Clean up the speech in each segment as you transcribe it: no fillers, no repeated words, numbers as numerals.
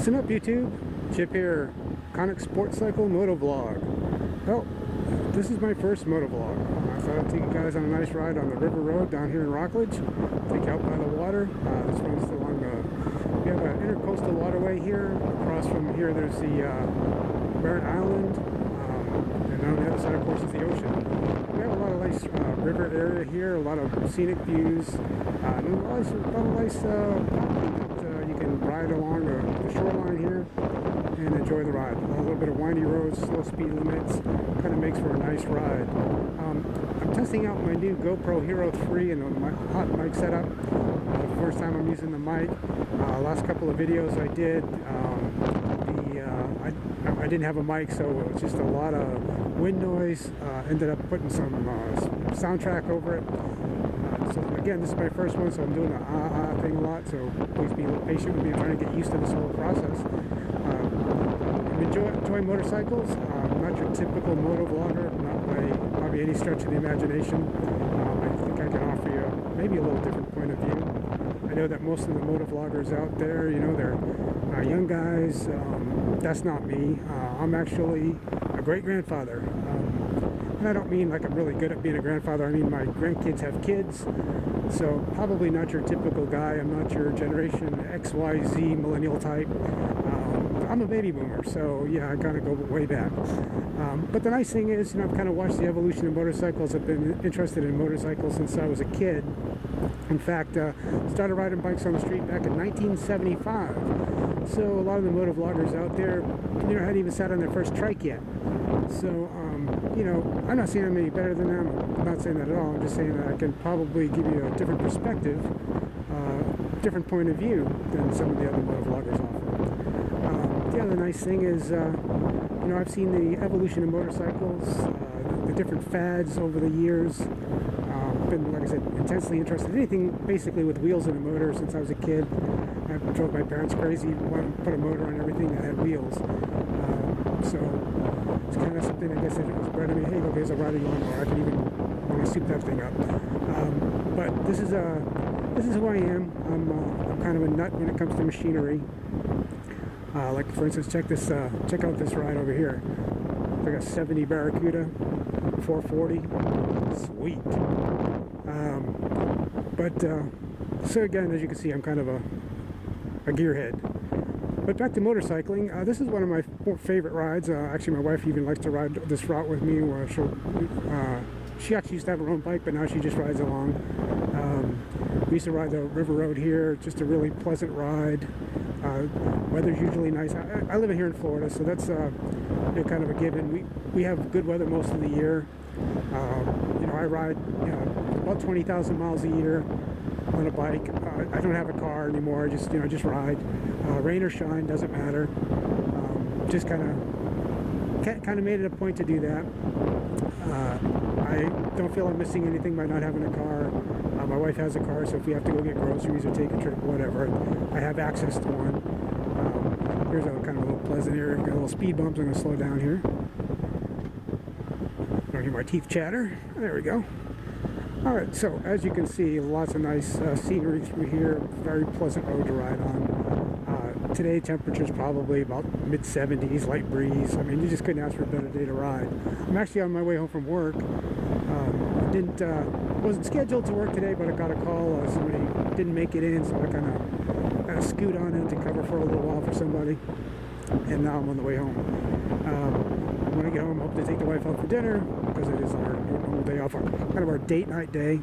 Listen up, YouTube. Chip here, Conic Sports Cycle Motovlog. Well, this is my first motovlog. I thought I'd take you guys on a nice ride on the river road down here in Rockledge. Take you out by the water. This runs along we have an intercoastal waterway here. Across from here there's the Barrett Island. And on the other side, of course, is the ocean. We have a lot of nice river area here, a lot of scenic views, and a lot of nice that you can ride along the shoreline here and enjoy the ride. A little bit of windy roads, slow speed limits, kind of makes for a nice ride. I'm testing out my new Gopro Hero 3 and my hot mic setup. The first time I'm using the mic. Last couple of videos I did, I didn't have a mic, so it was just a lot of wind noise. Ended up putting some soundtrack over it. So again, this is my first one, so I'm doing the thing a lot, so please be a little patient with me. I'm trying to get used to this whole process. Enjoy motorcycles. Not your typical motovlogger, not by probably any stretch of the imagination. I think I can offer you maybe a little different point of view. I know that most of the motovloggers out there, you know, they're young guys. That's not me. I'm actually a great-grandfather. And I don't mean like I'm really good at being a grandfather. I mean my grandkids have kids. So probably not your typical guy. I'm not your generation XYZ millennial type. I'm a baby boomer, so yeah, I gotta go way back. But the nice thing is, you know, I've kind of watched the evolution of motorcycles. I've been interested in motorcycles since I was a kid. In fact, started riding bikes on the street back in 1975. So a lot of the motovloggers out there, you know, hadn't even sat on their first trike yet. So, you know, I'm not saying I'm any better than them. I'm not saying that at all. I'm just saying that I can probably give you a different perspective, different point of view than some of the other motovloggers offer. The other nice thing is, you know, I've seen the evolution of motorcycles, the different fads over the years. Been, like I said, intensely interested in anything basically with wheels and a motor since I was a kid. I drove my parents crazy, wanted to put a motor on everything that had wheels. So it's kind of something, I guess, that it was bred to me. Hey, look, there's a riding lawnmower. I can even soup that thing up. But this is who I am. I'm kind of a nut when it comes to machinery. Like for instance, check out this ride over here. I got 70 Barracuda, 440, sweet. So again, as you can see, I'm kind of a gearhead. But back to motorcycling, this is one of my favorite rides. Actually, my wife even likes to ride this route with me. Where she actually used to have her own bike, but now she just rides along. We used to ride the river road here, just a really pleasant ride. Weather's usually nice. I live here in Florida, so that's you know, kind of a given. We have good weather most of the year. You know, I ride about 20,000 miles a year on a bike. I don't have a car anymore. I just ride. Rain or shine, doesn't matter. Just kind of made it a point to do that. I don't feel I'm missing anything by not having a car. My wife has a car, so if we have to go get groceries or take a trip, whatever, I have access to one. Here's a kind of a little pleasant area. Got a little speed bumps. I'm going to slow down here. Don't hear my teeth chatter. There we go. Alright, so as you can see, lots of nice scenery through here. Very pleasant road to ride on. Today, temperature's probably about mid-70s, light breeze. I mean, you just couldn't ask for a better day to ride. I'm actually on my way home from work. Wasn't scheduled to work today, but I got a call. Somebody didn't make it in, so I kind of got to scoot on in to cover for a little while for somebody. And now I'm on the way home. When I get home, I hope to take the wife out for dinner because it is our normal day off, kind of our date night day.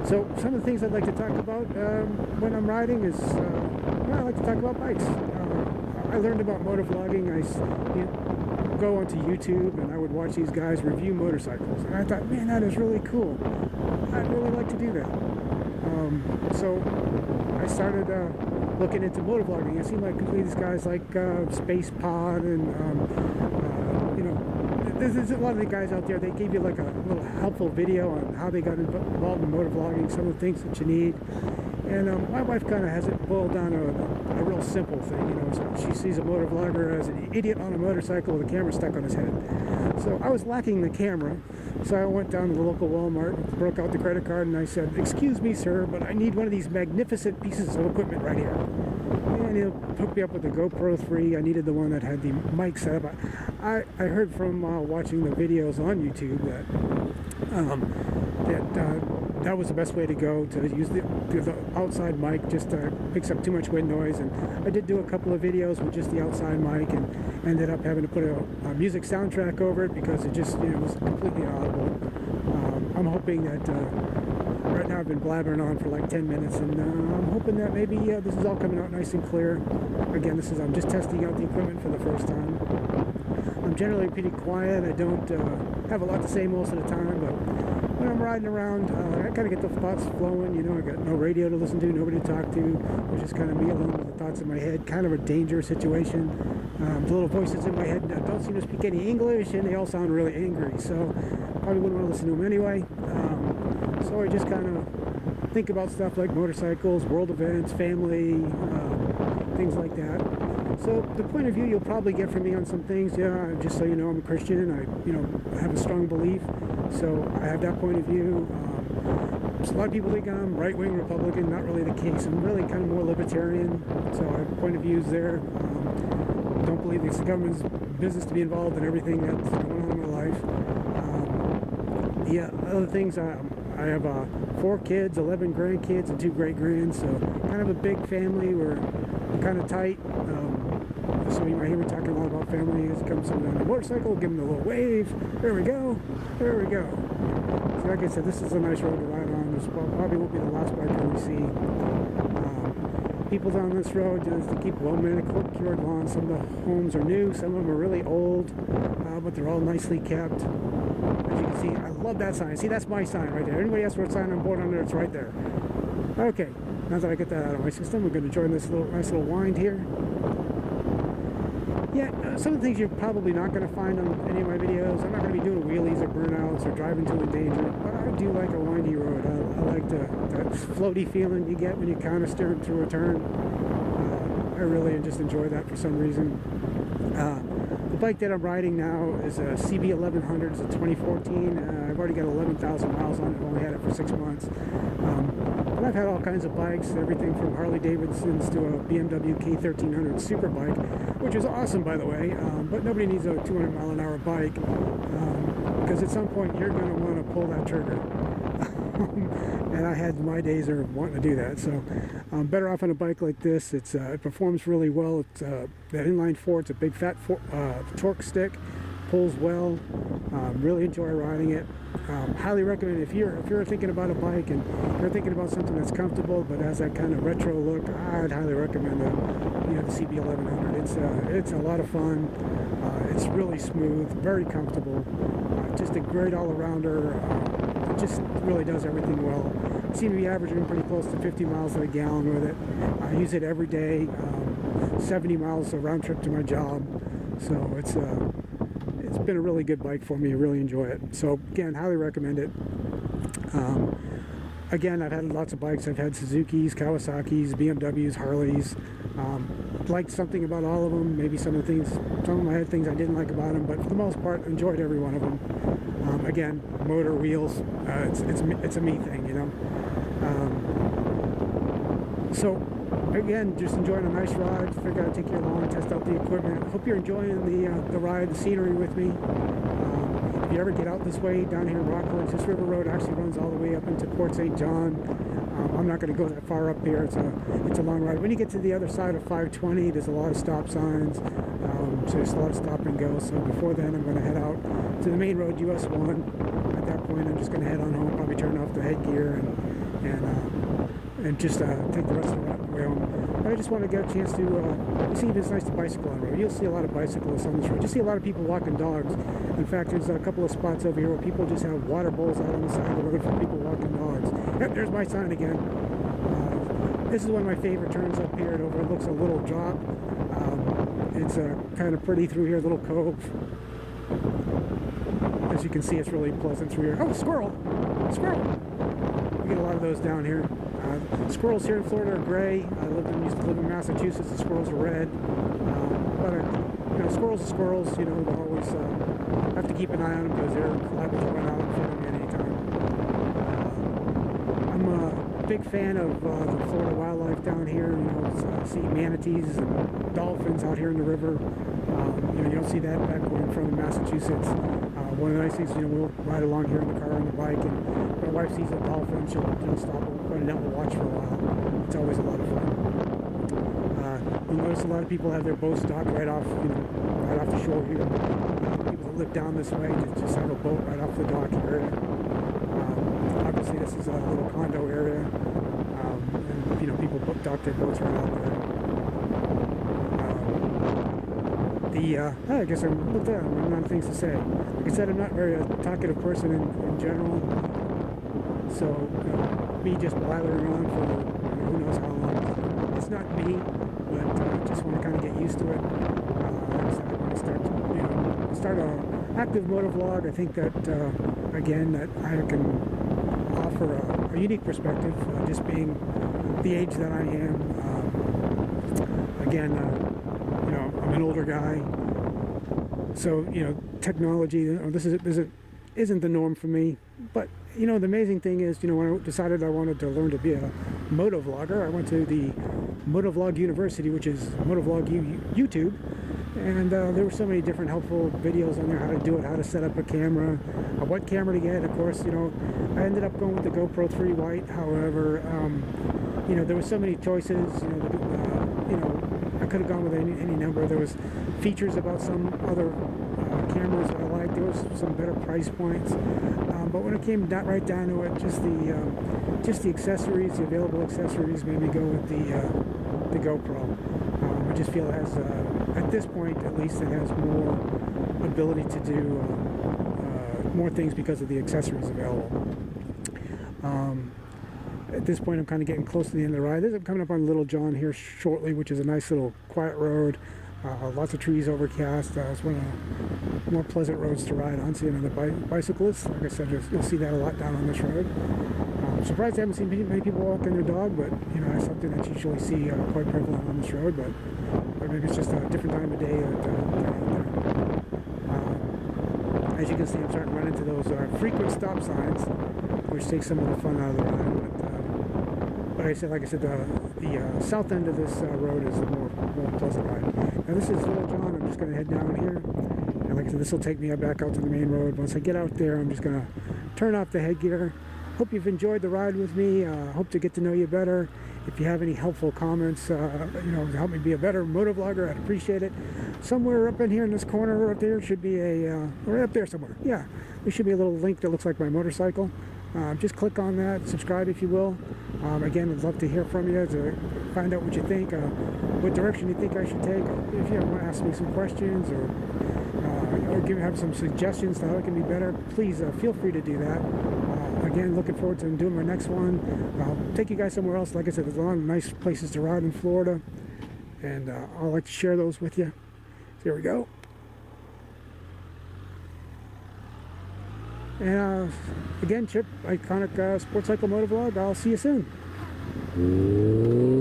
So some of the things I'd like to talk about when I'm riding is, well, I like to talk about bikes. I learned about motovlogging. I go onto YouTube and I would watch these guys review motorcycles, and I thought, man, that is really cool. I'd really like to do that. So I started looking into motovlogging. I seen like these guys like Space Pod and you know, there's a lot of the guys out there. They gave you like a little helpful video on how they got involved in motovlogging, some of the things that you need. And my wife kind of has it boiled down to a real simple thing, you know. So she sees a motovlogger as an idiot on a motorcycle with a camera stuck on his head. So I was lacking the camera, so I went down to the local Walmart, broke out the credit card, and I said, "Excuse me, sir, but I need one of these magnificent pieces of equipment right here." trying to hook me up with the GoPro 3. I needed the one that had the mic set up. I heard from watching the videos on YouTube that was the best way to go, to use the outside mic. Just picks up too much wind noise. And I did do a couple of videos with just the outside mic, and ended up having to put a music soundtrack over it because it just was completely audible. I'm hoping that right now I've been blabbering on for like 10 minutes, and I'm hoping that maybe this is all coming out nice and clear. Again, I'm just testing out the equipment for the first time. I'm generally pretty quiet. I don't have a lot to say most of the time, but when I'm riding around, I kind of get the thoughts flowing. I got no radio to listen to, nobody to talk to. It's just kind of me alone with the thoughts in my head. Kind of a dangerous situation. The little voices in my head don't seem to speak any English, and they all sound really angry. So probably wouldn't want to listen to them anyway. So I just kind of think about stuff like motorcycles, world events, family, things like that. So the point of view you'll probably get from me on some things, just so you know, I'm a Christian, and I have a strong belief. So I have that point of view. So a lot of people think I'm right-wing Republican. Not really the case. I'm really kind of more libertarian. So I have point of views there. Don't believe it's the government's business to be involved in everything that's going on in my life. Other things, I have 4 kids, 11 grandkids, and 2 great-grands. So kind of a big family. We're kind of tight. So you might hear me talking a lot about family as it comes on the motorcycle, give them a little wave. There we go. There we go. So like I said, this is a nice road to ride on. This probably won't be the last bike that we see. People down this road just to keep well-manicured lawns. Some of the homes are new, some of them are really old, but they're all nicely kept. As you can see, I love that sign. See, that's my sign right there. Anybody else with a sign on board under, it's right there. Okay, now that I get that out of my system, we're going to join this nice little wind here. Yeah, some of the things you're probably not going to find on any of my videos. I'm not going to be doing wheelies or burnouts or driving to endangerment, but I do like a windy road. I like that floaty feeling you get when you kind of steer through a turn. I really just enjoy that for some reason. The bike that I'm riding now is a CB1100. It's a 2014. I've already got 11,000 miles on it. I've only had it for 6 months. But I've had all kinds of bikes, everything from Harley Davidson's to a BMW K1300 super bike, which is awesome, by the way. But nobody needs a 200-mile-an-hour bike because at some point you're going to want to pull that trigger. And I had my days of wanting to do that. So I'm better off on a bike like this. It performs really well. It's that inline 4. It's a big fat torque stick. Pulls well. Really enjoy riding it. Highly recommend it. If you're thinking about a bike and you're thinking about something that's comfortable but has that kind of retro look, I'd highly recommend the CB1100. It's a lot of fun. It's really smooth, very comfortable. Just a great all-arounder. It just really does everything well. I seem to be averaging pretty close to 50 miles to the gallon with it. I use it every day. 70 miles a round trip to my job. So it's been a really good bike for me. I really enjoy it. So again, highly recommend it. Again, I've had lots of bikes. I've had Suzuki's, Kawasaki's, BMW's, Harley's. Liked something about all of them. Maybe some of them I had things I didn't like about them, but for the most part, enjoyed every one of them. Again, motor, wheels, it's a me thing, So again, just enjoying a nice ride. Figured I'd take you along, test out the equipment. Hope you're enjoying the ride, the scenery with me. If you ever get out this way down here in Rockledge, this river road actually runs all the way up into Port St. John. I'm not going to go that far up here. It's a long ride. When you get to the other side of 520, there's a lot of stop signs. So there's a lot of stop and go. So before then, I'm going to head out to the main road, US 1. At that point, I'm just going to head on home, probably turn off the headgear and just take the rest of the way home. But I just want to get a chance to see if it's nice to bicycle on the road. You'll see a lot of bicyclists on this road. You see a lot of people walking dogs. In fact, there's a couple of spots over here where people just have water bowls out on the side of the road for people walking dogs. Yep, there's my sign again. This is one of my favorite turns up here. It overlooks a little drop. It's kind of pretty through here, little cove. As you can see, it's really pleasant through here. Oh, squirrel! Squirrel! We get a lot of those down here. Squirrels here in Florida are gray. I used to live in Massachusetts. The squirrels are red. But squirrels are squirrels. They'll always have to keep an eye on them because they're liable to run out and feed them at any time. big fan of the Florida wildlife down here. You know, see manatees and dolphins out here in the river. You know, you don't see that back going from Massachusetts. One of the nice things, you know, we'll ride along here in the car on the bike, and my wife sees a dolphin, she'll stop and put it down and watch for a while. It's always a lot of fun. You'll notice a lot of people have their boats docked right off, you know, right off the shore here. People that live down this way just have a boat right off the dock area. Obviously, this is a little condo area, and you know, people dock their boats right out there. I guess I'm looked at. I'm running out of things to say. Like I said, I'm not very a talkative person in general, so you know, me just blathering on for who knows how long. It's not me, but just want to kind of get used to it. So I want to start, you know, start a active motovlog. I think that again, that I can offer a unique perspective, just being the age that I am. Again, you know, I'm an older guy, so you know, technology. You know, this isn't the norm for me. But you know, the amazing thing is, you know, when I decided I wanted to learn to be a motovlogger, I went to the Motovlog University, which is Motovlog YouTube, and there were so many different helpful videos on there, how to do it, how to set up a camera, what camera to get. Of course, you know, I ended up going with the GoPro 3 White. However, you know, there were so many choices. You know, I could have gone with any number. There was features about some other cameras that I liked. There was some better price points, but when it came right down to it, just the accessories, the available accessories, made me go with the GoPro. I just feel it has, at this point at least, it has more ability to do more things because of the accessories available. At this point, I'm kind of getting close to the end of the ride. I'm coming up on Little John here shortly, which is a nice little quiet road. Lots of trees overcast. It's one of the more pleasant roads to ride on. See another bicyclist. Like I said, you'll see that a lot down on this road. I'm surprised I haven't seen many people walking their dog, but you know, it's something that you usually see quite prevalent on this road. But maybe it's just a different time of day that they're out there. As you can see, I'm starting to run into those frequent stop signs, which takes some of the fun out of the ride. But like I said, the south end of this road is the more pleasant ride. Now this is Little John. I'm just going to head down here, and like I said, this will take me back out to the main road. Once I get out there, I'm just going to turn off the headgear. Hope you've enjoyed the ride with me. Hope to get to know you better. If you have any helpful comments, you know, to help me be a better motovlogger, I'd appreciate it. Somewhere up in here in this corner up there should be a, right up there somewhere. Yeah, there should be a little link that looks like my motorcycle. Just click on that, subscribe if you will. Again, I'd love to hear from you, to find out what you think, what direction you think I should take. If you want to ask me some questions or have some suggestions to how it can be better, please feel free to do that. Again, looking forward to doing my next one. I'll take you guys somewhere else. Like I said, there's a lot of nice places to ride in Florida, and I'd like to share those with you. So here we go. And again, Chip, Iconic Sports Cycle Motovlog. I'll see you soon. Mm-hmm.